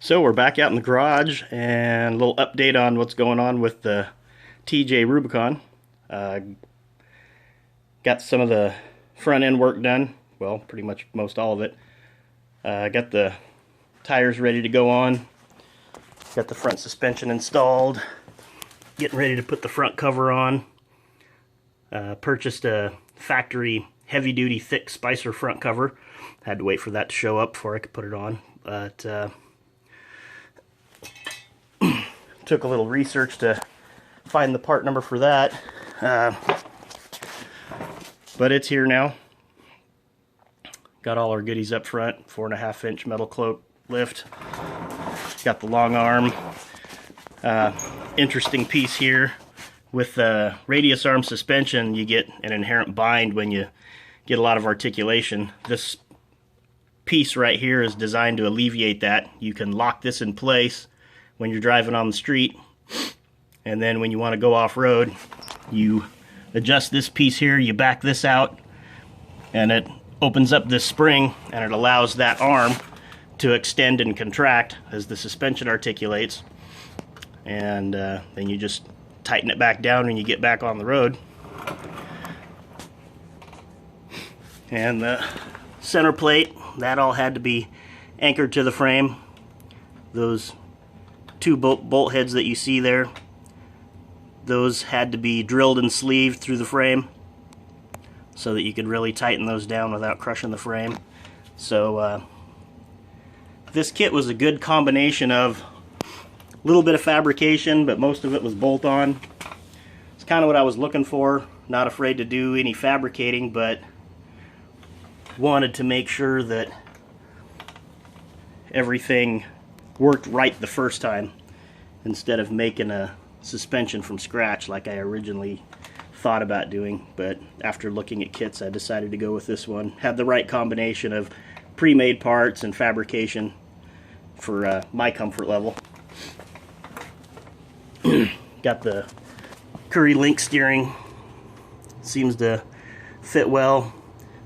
So we're back out in the garage, and a little update on what's going on with the TJ Rubicon. Got some of the front end work done, well, pretty much most all of it. Got the tires ready to go on, got the front suspension installed, getting ready to put the front cover on. Purchased a factory heavy duty thick Spicer front cover. Had to wait for that to show up before I could put it on, but took a little research to find the part number for that, but it's here now. Got all our goodies up front. 4.5 inch metal cloak lift, got the long arm. Interesting piece here with the radius arm suspension, you get an inherent bind when you get a lot of articulation. This piece right here is designed to alleviate that. You can lock this in place when you're driving on the street, and then when you want to go off-road, you adjust this piece here, you back this out, and it opens up this spring, and it allows that arm to extend and contract as the suspension articulates, and then you just tighten it back down when you get back on the road. And the center plate, that all had to be anchored to the frame. Those two bolt heads that you see there, those had to be drilled and sleeved through the frame so that you could really tighten those down without crushing the frame. So this kit was a good combination of a little bit of fabrication, but most of it was bolt-on. It's kind of what I was looking for. Not afraid to do any fabricating, but wanted to make sure that everything worked right the first time instead of making a suspension from scratch like I originally thought about doing. But after looking at kits, I decided to go with this one. Had the right combination of pre-made parts and fabrication for my comfort level. Got the Curry Link steering, seems to fit well.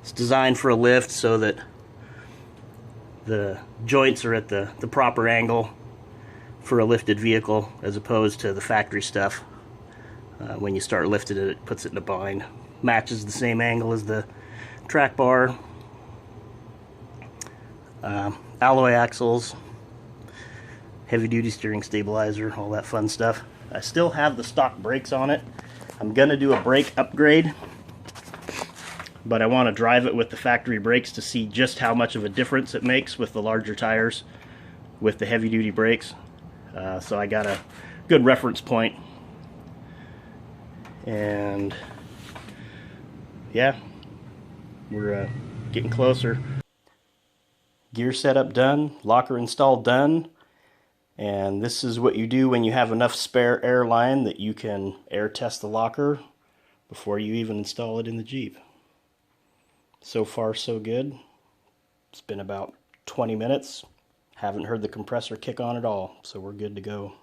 It's designed for a lift so that the joints are at the proper angle for a lifted vehicle, as opposed to the factory stuff. When you start lifting it, it puts it in a bind. Matches the same angle as the track bar. Alloy axles, heavy duty steering stabilizer, all that fun stuff. I still have the stock brakes on it. I'm gonna do a brake upgrade, but I want to drive it with the factory brakes to see just how much of a difference it makes with the larger tires with the heavy duty brakes. So I got a good reference point. And yeah, we're getting closer. Gear setup done, locker installed done, and this is what you do when you have enough spare air line that you can air test the locker before you even install it in the Jeep. So far so good. It's been about 20 minutes. Haven't heard the compressor kick on at all, so we're good to go.